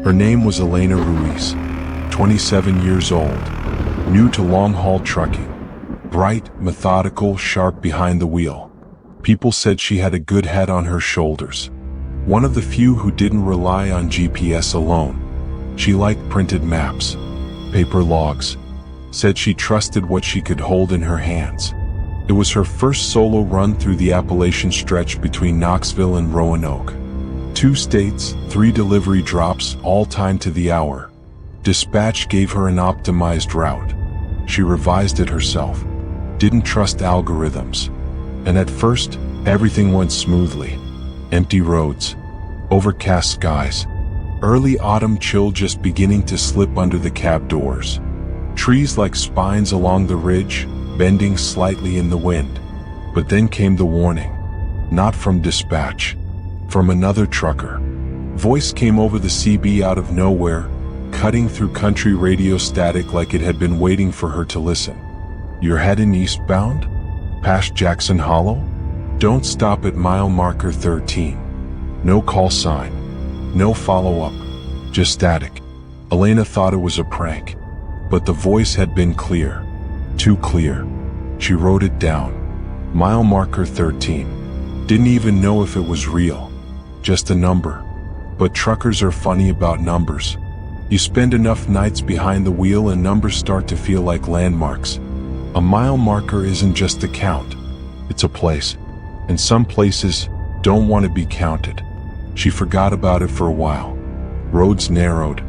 Her name was Elena Ruiz, 27 years old, new to long-haul trucking, bright, methodical, sharp behind the wheel. People said she had a good head on her shoulders. One of the few who didn't rely on GPS alone. She liked printed maps, paper logs, said she trusted what she could hold in her hands. It was her first solo run through the Appalachian stretch between Knoxville and Roanoke. 2 states, 3 delivery drops, all timed to the hour. Dispatch gave her an optimized route. She revised it herself, didn't trust algorithms. And at first, everything went smoothly. Empty roads, overcast skies, early autumn chill just beginning to slip under the cab doors. Trees like spines along the ridge, bending slightly in the wind. But then came the warning. Not from dispatch, from another trucker. Voice came over the CB out of nowhere, cutting through country radio static like it had been waiting for her to listen. You're heading eastbound? Past Jackson Hollow? Don't stop at mile marker 13. No call sign. No follow-up. Just static. Elena thought it was a prank. But the voice had been clear. Too clear. She wrote it down. Mile marker 13. Didn't even know if it was real. Just a number. But truckers are funny about numbers. You spend enough nights behind the wheel and numbers start to feel like landmarks. A mile marker isn't just a count. It's a place. And some places don't want to be counted. She forgot about it for a while. Roads narrowed.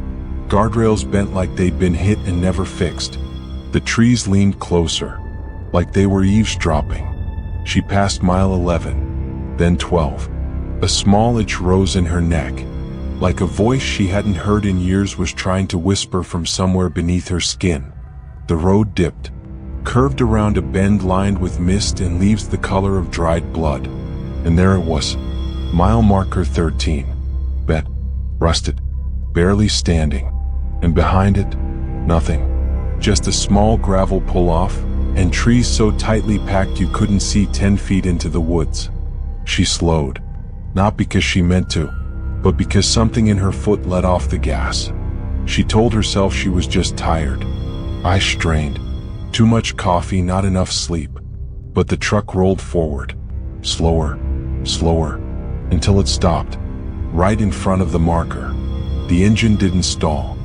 Guardrails bent like they'd been hit and never fixed. The trees leaned closer, like they were eavesdropping. She passed mile 11, then 12. A small itch rose in her neck, like a voice she hadn't heard in years was trying to whisper from somewhere beneath her skin. The road dipped, curved around a bend lined with mist and leaves the color of dried blood. And there it was, mile marker 13. Bent, rusted, barely standing. And behind it, nothing. Just a small gravel pull-off, and trees so tightly packed you couldn't see 10 feet into the woods. She slowed, not because she meant to, but because something in her foot let off the gas. She told herself she was just tired. Eyes strained. Too much coffee, not enough sleep. But the truck rolled forward. Slower, slower, until it stopped, right in front of the marker. The engine didn't stall.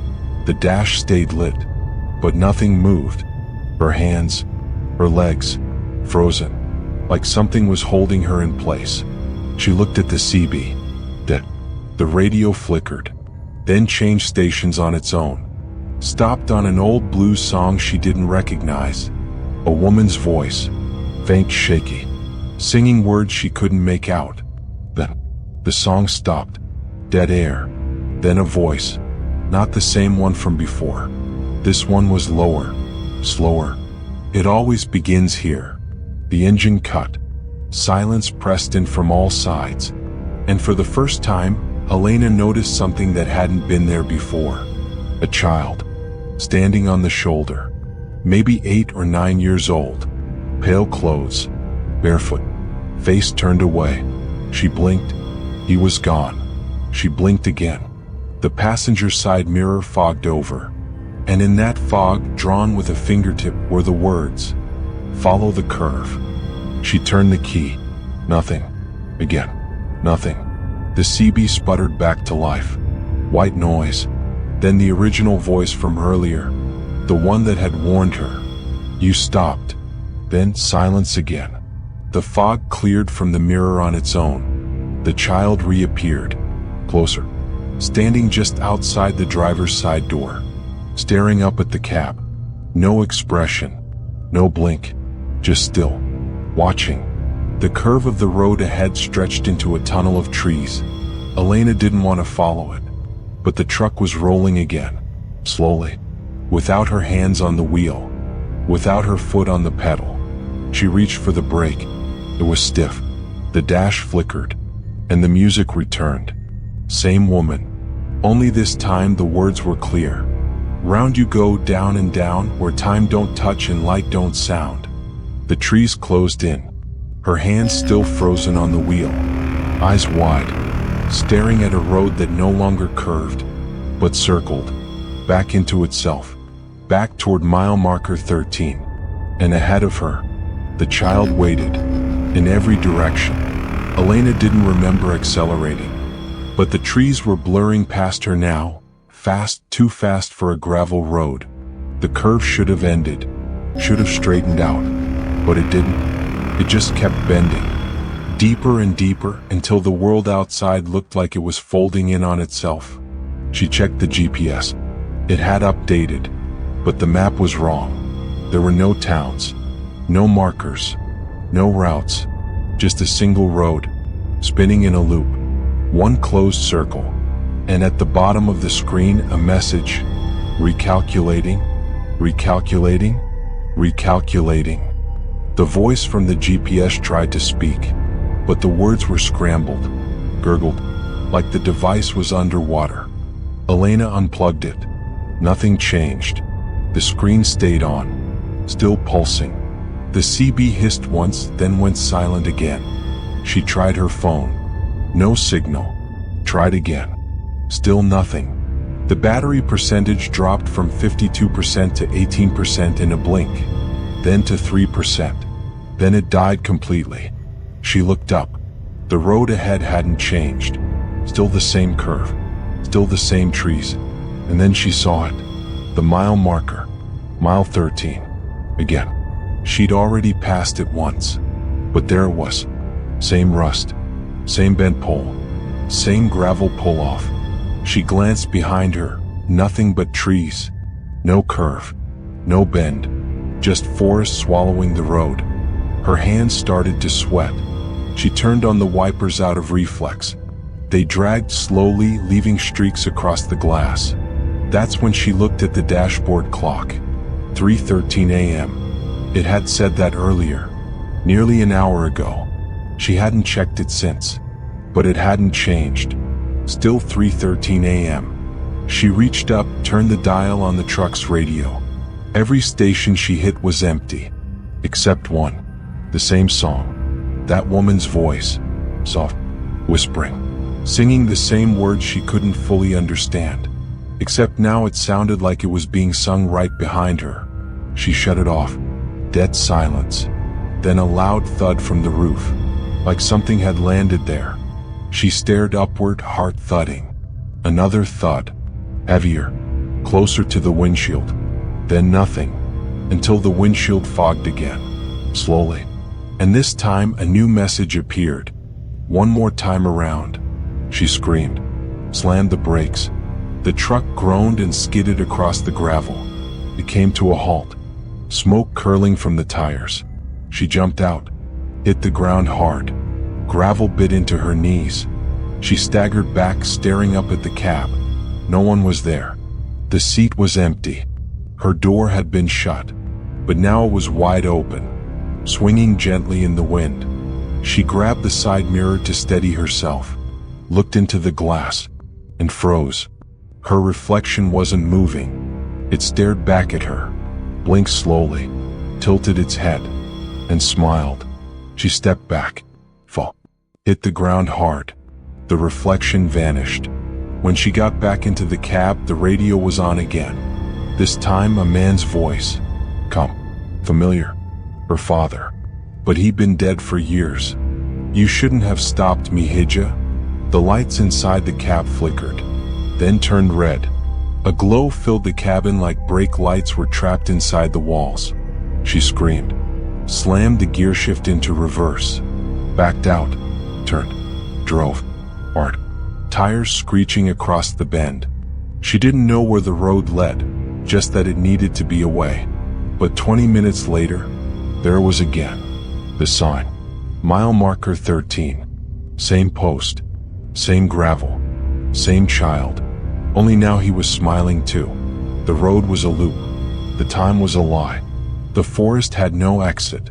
The dash stayed lit, but nothing moved. Her hands, her legs, frozen, like something was holding her in place. She looked at the CB. The radio flickered, then changed stations on its own. Stopped on an old blues song she didn't recognize. A woman's voice, faint, shaky, singing words she couldn't make out. Then, the song stopped. Dead air. Then a voice, not the same one from before. This one was lower, slower. It always begins here. The engine cut. Silence pressed in from all sides. And for the first time, Elena noticed something that hadn't been there before. A child, standing on the shoulder, maybe 8 or 9 years old, pale clothes, barefoot, face turned away. She blinked. He was gone. She blinked again. The passenger side mirror fogged over, and in that fog, drawn with a fingertip, were the words, "Follow the curve." She turned the key. Nothing. Again. Nothing. The CB sputtered back to life. White noise. Then the original voice from earlier, the one that had warned her. You stopped. Then silence again. The fog cleared from the mirror on its own. The child reappeared. Closer. Standing just outside the driver's side door. Staring up at the cab. No expression. No blink. Just still. Watching. The curve of the road ahead stretched into a tunnel of trees. Elena didn't want to follow it. But the truck was rolling again. Slowly. Without her hands on the wheel. Without her foot on the pedal. She reached for the brake. It was stiff. The dash flickered. And the music returned. Same woman. Only this time the words were clear. Round you go, down and down, where time don't touch and light don't sound. The trees closed in. Her hands still frozen on the wheel. Eyes wide. Staring at a road that no longer curved. but circled, back into itself, back toward mile marker 13. And ahead of her, the child waited, in every direction. Elena didn't remember accelerating, but the trees were blurring past her now, fast, too fast for a gravel road. The curve should have ended, should have straightened out, but it didn't. It just kept bending, deeper and deeper, until the world outside looked like it was folding in on itself. She checked the GPS. It had updated, but the map was wrong. There were no towns, no markers, no routes, just a single road, spinning in a loop, one closed circle, and at the bottom of the screen a message: recalculating, recalculating, recalculating. The voice from the GPS tried to speak, but the words were scrambled, gurgled, like the device was underwater. Elena unplugged it. Nothing changed. The screen stayed on, still pulsing. The CB hissed once, then went silent again. She tried her phone. No signal. Tried again. Still nothing. The battery percentage dropped from 52% to 18% in a blink, then to 3%. Then it died completely. She looked up. The road ahead hadn't changed. Still the same curve. Still the same trees. And then she saw it. The mile marker. Mile 13. Again. She'd already passed it once. But there it was. Same rust. Same bent pole. Same gravel pull-off. She glanced behind her. Nothing but trees. No curve. No bend. Just forest swallowing the road. Her hands started to sweat. She turned on the wipers out of reflex. They dragged slowly, leaving streaks across the glass. That's when she looked at the dashboard clock. 3:13 a.m. It had said that earlier, nearly an hour ago. She hadn't checked it since, but it hadn't changed. Still 3:13 a.m. She reached up, turned the dial on the truck's radio. Every station she hit was empty, except one. The same song. That woman's voice, soft, whispering, singing the same words she couldn't fully understand. Except now it sounded like it was being sung right behind her. She shut it off. Dead silence. Then a loud thud from the roof, like something had landed there. She stared upward, heart thudding. Another thud. Heavier. Closer to the windshield. Then nothing. Until the windshield fogged again. Slowly. And this time a new message appeared. One more time around. She screamed. Slammed the brakes. The truck groaned and skidded across the gravel. It came to a halt. Smoke curling from the tires. She jumped out. Hit the ground hard. Gravel bit into her knees. She staggered back, staring up at the cab. No one was there. The seat was empty. Her door had been shut, but now it was wide open, swinging gently in the wind. She grabbed the side mirror to steady herself, looked into the glass, and froze. Her reflection wasn't moving. It stared back at her, blinked slowly, tilted its head, and smiled. She stepped back, fall, hit the ground hard. The reflection vanished. When she got back into the cab, the radio was on again. This time a man's voice. Come. Familiar. Her father. But he'd been dead for years. You shouldn't have stopped me, Hija. The lights inside the cab flickered, then turned red. A glow filled the cabin like brake lights were trapped inside the walls. She screamed, slammed the gear shift into reverse, backed out, turned, drove, hard, tires screeching across the bend. She didn't know where the road led, just that it needed to be away. But 20 minutes later, there it was again. The sign. Mile marker 13. Same post. Same gravel. Same child. Only now he was smiling too. The road was a loop. The time was a lie. The forest had no exit.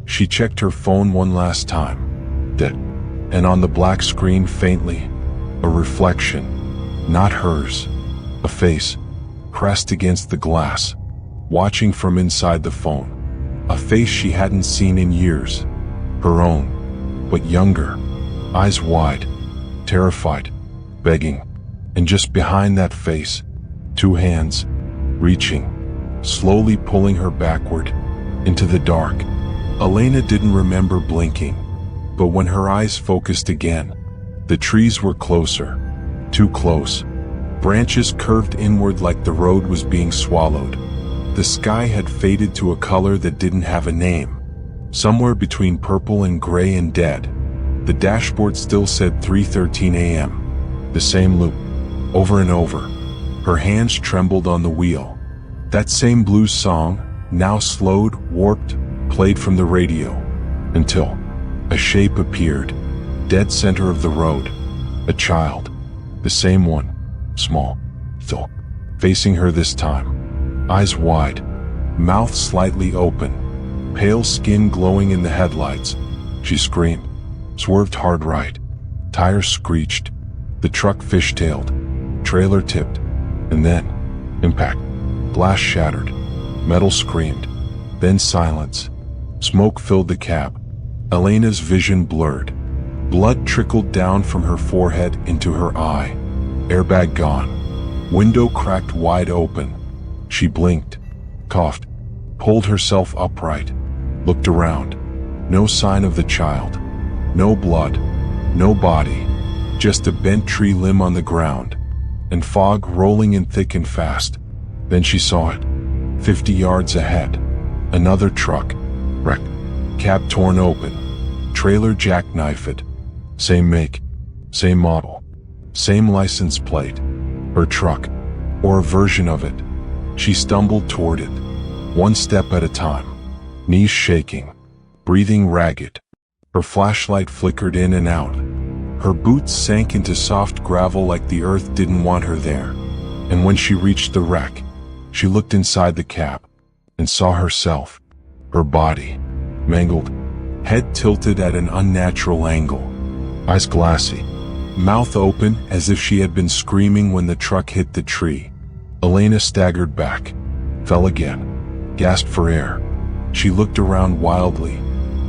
She checked her phone one last time. Dead. And on the black screen faintly, a reflection. Not hers. A face. Pressed against the glass. Watching from inside the phone. A face she hadn't seen in years. Her own. But younger. Eyes wide. Terrified. Begging. And just behind that face, two hands, reaching, slowly pulling her backward, into the dark. Elena didn't remember blinking, but when her eyes focused again, the trees were closer, too close. Branches curved inward like the road was being swallowed. The sky had faded to a color that didn't have a name, somewhere between purple and gray and dead. The dashboard still said 3:13 a.m. The same loop, over and over. Her hands trembled on the wheel. That same blues song, now slowed, warped, played from the radio, until a shape appeared, dead center of the road. A child, the same one, small, still, facing her this time. Eyes wide, mouth slightly open, pale skin glowing in the headlights. She screamed, swerved hard right. Tires screeched. The truck fishtailed, trailer tipped, and then, impact. Glass shattered, metal screamed, then silence. Smoke filled the cab. Elena's vision blurred. Blood trickled down from her forehead into her eye. Airbag gone. Window cracked wide open. She blinked, coughed, pulled herself upright, looked around. No sign of the child. No blood. No body. Just a bent tree limb on the ground. And fog rolling in thick and fast. Then she saw it. 50 yards ahead. Another truck. Wrecked. Cab torn open. Trailer jackknifed. Same make. Same model. Same license plate. Her truck. Or a version of it. She stumbled toward it. One step at a time. Knees shaking. Breathing ragged. Her flashlight flickered in and out. Her boots sank into soft gravel like the earth didn't want her there. And when she reached the wreck, she looked inside the cab and saw herself, her body, mangled, head tilted at an unnatural angle, eyes glassy, mouth open as if she had been screaming when the truck hit the tree. Elena staggered back, fell again, gasped for air. She looked around wildly.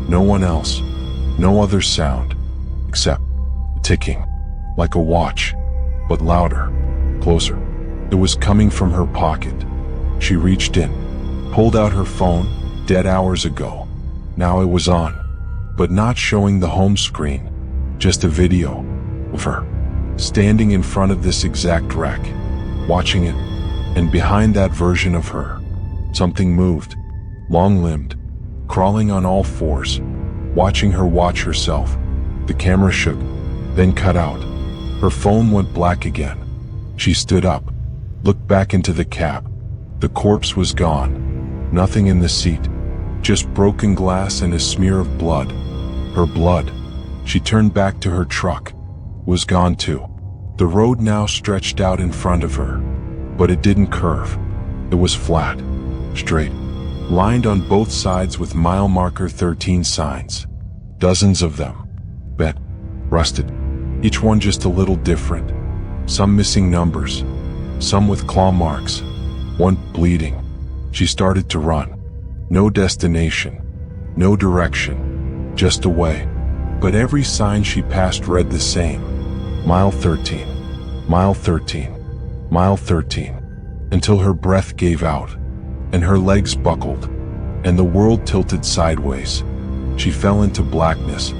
No one else, no other sound, except ticking, like a watch, but louder, closer. It was coming from her pocket. She reached in, pulled out her phone, dead hours ago. Now it was on, but not showing the home screen, just a video of her, standing in front of this exact wreck, watching it, and behind that version of her, something moved, long-limbed, crawling on all fours, watching her watch herself. The camera shook, then cut out. Her phone went black again. She stood up, looked back into the cab. The corpse was gone. Nothing in the seat, just broken glass and a smear of blood. Her blood. She turned back to her truck. Was gone too. The road now stretched out in front of her, but it didn't curve. It was flat, straight, lined on both sides with mile marker 13 signs. Dozens of them. Bent, rusted, each one just a little different. Some missing numbers, some with claw marks, one bleeding. She started to run. No destination, no direction, just away. But every sign she passed read the same. Mile 13, mile 13, mile 13, until her breath gave out, and her legs buckled, and the world tilted sideways. She fell into blackness,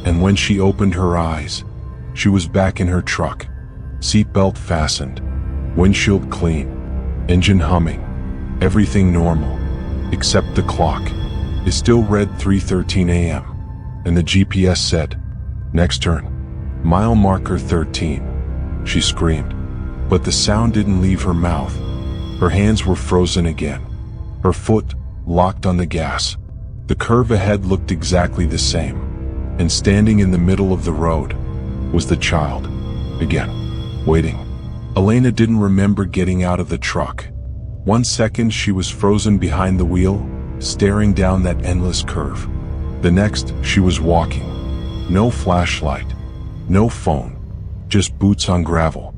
and when she opened her eyes, she was back in her truck, seatbelt fastened, windshield clean, engine humming, everything normal, except the clock. It still read 3:13 a.m., and the GPS said, next turn, mile marker 13. She screamed, but the sound didn't leave her mouth. Her hands were frozen again, her foot locked on the gas. The curve ahead looked exactly the same, and standing in the middle of the road was the child, again, waiting. Elena didn't remember getting out of the truck. 1 second she was frozen behind the wheel, staring down that endless curve. The next, she was walking. No flashlight, no phone, just boots on gravel.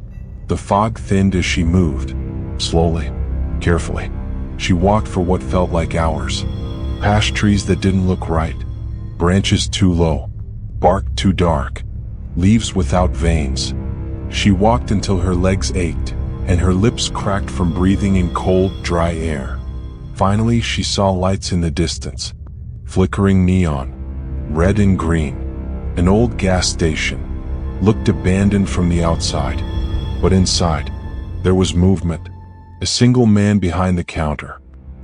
The fog thinned as she moved, slowly, carefully. She walked for what felt like hours, past trees that didn't look right, branches too low, bark too dark, leaves without veins. She walked until her legs ached, and her lips cracked from breathing in cold, dry air. Finally, she saw lights in the distance. Flickering neon, red and green. An old gas station. Looked abandoned from the outside. But inside, there was movement. A single man behind the counter,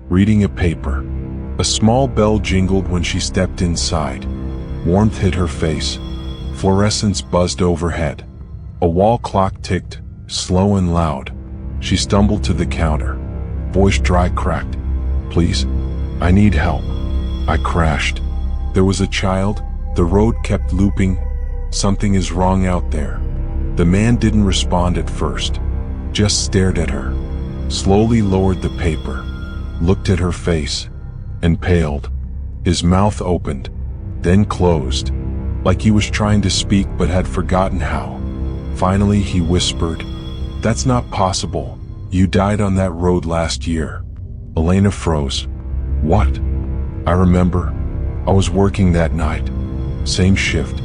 reading a paper. A small bell jingled when she stepped inside. Warmth hit her face. Fluorescence buzzed overhead. A wall clock ticked, slow and loud. She stumbled to the counter. Voice dry cracked. "Please, I need help." I crashed. There was a child. The road kept looping. "Something is wrong out there." The man didn't respond at first. Just stared at her. Slowly lowered the paper. Looked at her face. And paled. His mouth opened. Then closed. Like he was trying to speak but had forgotten how. Finally he whispered, "That's not possible. You died on that road last year." Elena froze. "What?" I remember. I was working that night. Same shift.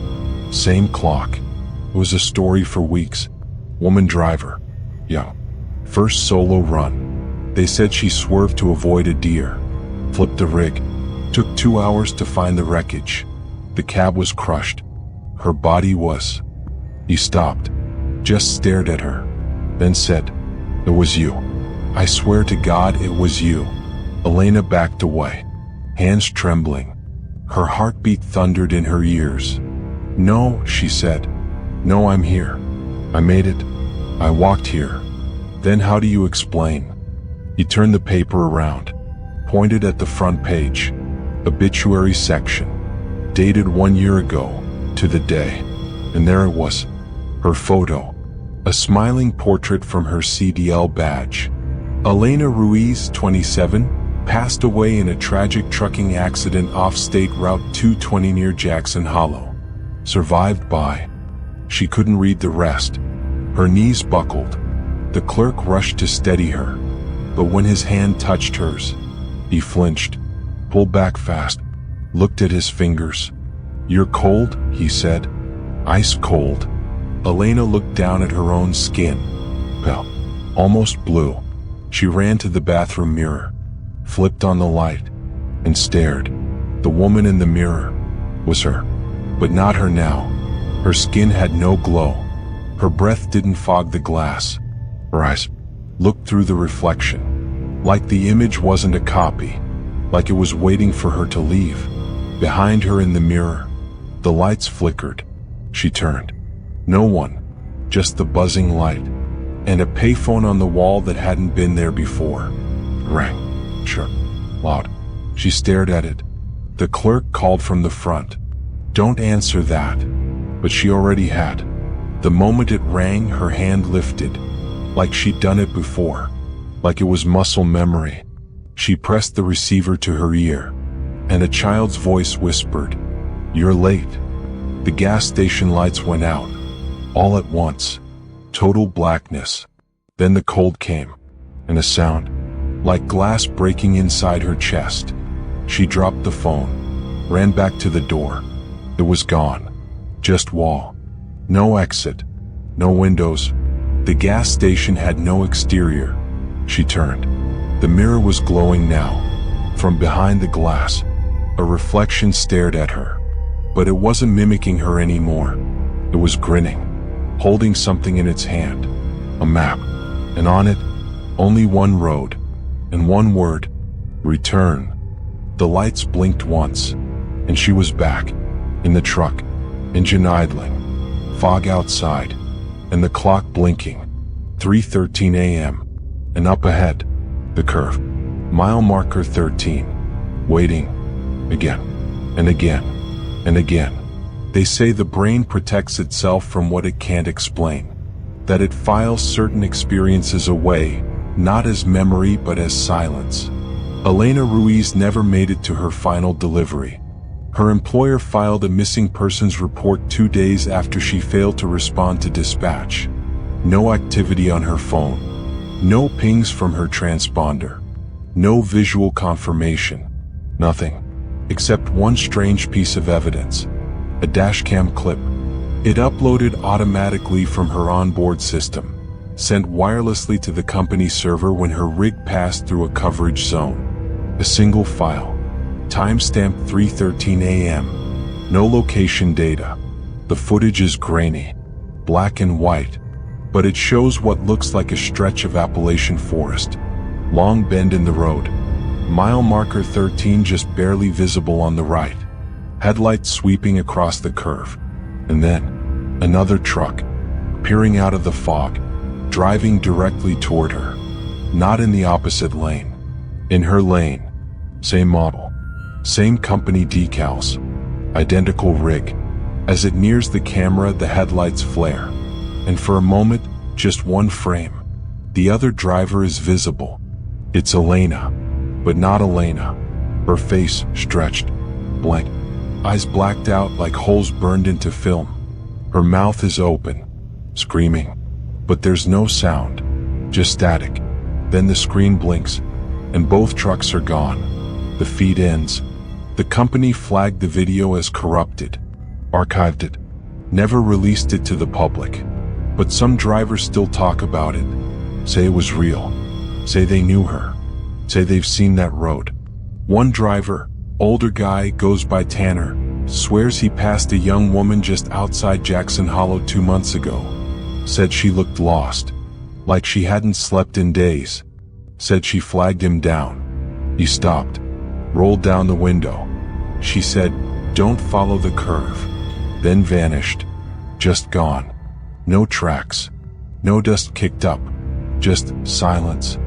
Same clock. It was a story for weeks. Woman driver. Young. First solo run. They said she swerved to avoid a deer. Flipped the rig. Took 2 hours to find the wreckage. The cab was crushed. Her body was. He stopped. Just stared at her. Then said, "It was you. I swear to God it was you." Elena backed away. Hands trembling. Her heartbeat thundered in her ears. "No," she said. "No, I'm here. I made it. I walked here." "Then how do you explain?" He turned the paper around. Pointed at the front page. Obituary section. Dated 1 year ago, to the day. And there it was. Her photo. A smiling portrait from her CDL badge. Elena Ruiz, 27, passed away in a tragic trucking accident off State Route 220 near Jackson Hollow. Survived by. She couldn't read the rest. Her knees buckled. The clerk rushed to steady her. But when his hand touched hers, he flinched, pulled back fast, looked at his fingers. "You're cold," he said. "Ice cold." Elena looked down at her own skin. Pale. Almost blue. She ran to the bathroom mirror, flipped on the light, and stared. The woman in the mirror was her, but not her now. Her skin had no glow. Her breath didn't fog the glass. Her eyes looked through the reflection, like the image wasn't a copy, like it was waiting for her to leave. Behind her in the mirror, the lights flickered. She turned. No one, just the buzzing light, and a payphone on the wall that hadn't been there before. Rang. Sure. Loud. She stared at it. The clerk called from the front. "Don't answer that." But she already had. The moment it rang, her hand lifted, like she'd done it before, like it was muscle memory. She pressed the receiver to her ear, and a child's voice whispered, "You're late." The gas station lights went out. All at once. Total blackness. Then the cold came, and a sound, like glass breaking inside her chest. She dropped the phone, ran back to the door. It was gone. Just wall. No exit. No windows. The gas station had no exterior. She turned. The mirror was glowing now. From behind the glass, a reflection stared at her. But it wasn't mimicking her anymore. It was grinning, holding something in its hand. A map. And on it, only one road. And one word. Return. The lights blinked once, and she was back. In the truck. Engine idling. Fog outside. And the clock blinking. 3:13 a.m. And up ahead, the curve. Mile marker 13. Waiting. Again. And again. And again. They say the brain protects itself from what it can't explain. That it files certain experiences away, not as memory but as silence. Elena Ruiz never made it to her final delivery. Her employer filed a missing persons report 2 days after she failed to respond to dispatch. No activity on her phone. No pings from her transponder. No visual confirmation. Nothing. Except one strange piece of evidence. A dashcam clip. It uploaded automatically from her onboard system, sent wirelessly to the company server when her rig passed through a coverage zone. A single file. Timestamp 3:13 a.m. No location data. The footage is grainy, black and white, but it shows what looks like a stretch of Appalachian forest. Long bend in the road. Mile marker 13 just barely visible on the right. Headlights sweeping across the curve. And then, another truck, peering out of the fog, driving directly toward her. Not in the opposite lane. In her lane. Same model. Same company decals. Identical rig. As it nears the camera, the headlights flare. And for a moment, just one frame. The other driver is visible. It's Elena. But not Elena. Her face stretched, blank. Eyes blacked out like holes burned into film. Her mouth is open, screaming. But there's no sound. Just static. Then the screen blinks, and both trucks are gone. The feed ends. The company flagged the video as corrupted. Archived it. Never released it to the public. But some drivers still talk about it. Say it was real. Say they knew her. Say they've seen that road. One driver, older guy, goes by Tanner, swears he passed a young woman just outside Jackson Hollow 2 months ago. Said she looked lost. Like she hadn't slept in days. Said she flagged him down. He stopped. Rolled down the window. She said, "Don't follow the curve." Then vanished. Just gone. No tracks. No dust kicked up. Just silence.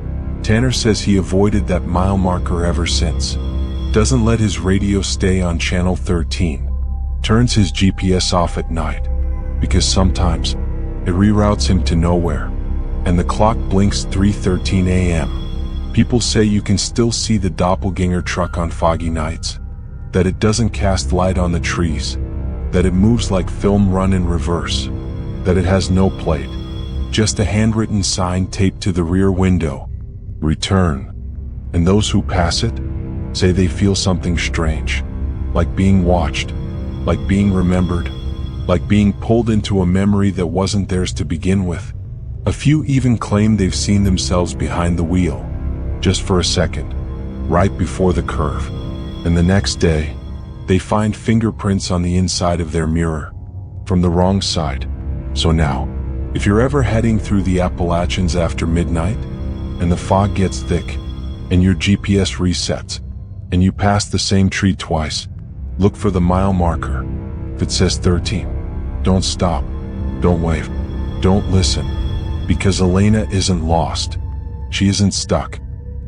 Tanner says he avoided that mile marker ever since. Doesn't let his radio stay on channel 13. Turns his GPS off at night. Because sometimes, it reroutes him to nowhere. And the clock blinks 3:13 a.m. People say you can still see the doppelganger truck on foggy nights. That it doesn't cast light on the trees. That it moves like film run in reverse. That it has no plate. Just a handwritten sign taped to the rear window. Return. And those who pass it say they feel something strange. Like being watched. Like being remembered. Like being pulled into a memory that wasn't theirs to begin with. A few even claim they've seen themselves behind the wheel. Just for a second. Right before the curve. And the next day, they find fingerprints on the inside of their mirror. From the wrong side. So now, if you're ever heading through the Appalachians after midnight, and the fog gets thick, and your GPS resets, and you pass the same tree twice, look for the mile marker. If it says 13, don't stop, don't wave, don't listen, because Elena isn't lost. She isn't stuck.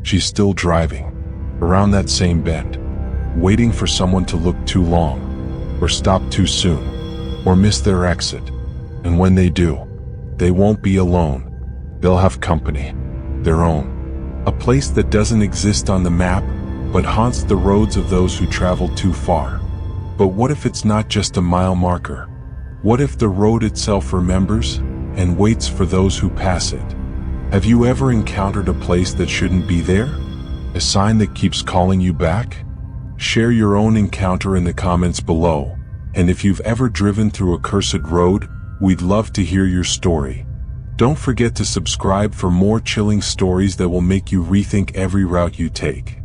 She's still driving, around that same bend, waiting for someone to look too long, or stop too soon, or miss their exit. And when they do, they won't be alone. They'll have company. Their own. A place that doesn't exist on the map, but haunts the roads of those who travel too far. But what if it's not just a mile marker? What if the road itself remembers and waits for those who pass it? Have you ever encountered a place that shouldn't be there? A sign that keeps calling you back? Share your own encounter in the comments below. And if you've ever driven through a cursed road, we'd love to hear your story. Don't forget to subscribe for more chilling stories that will make you rethink every route you take.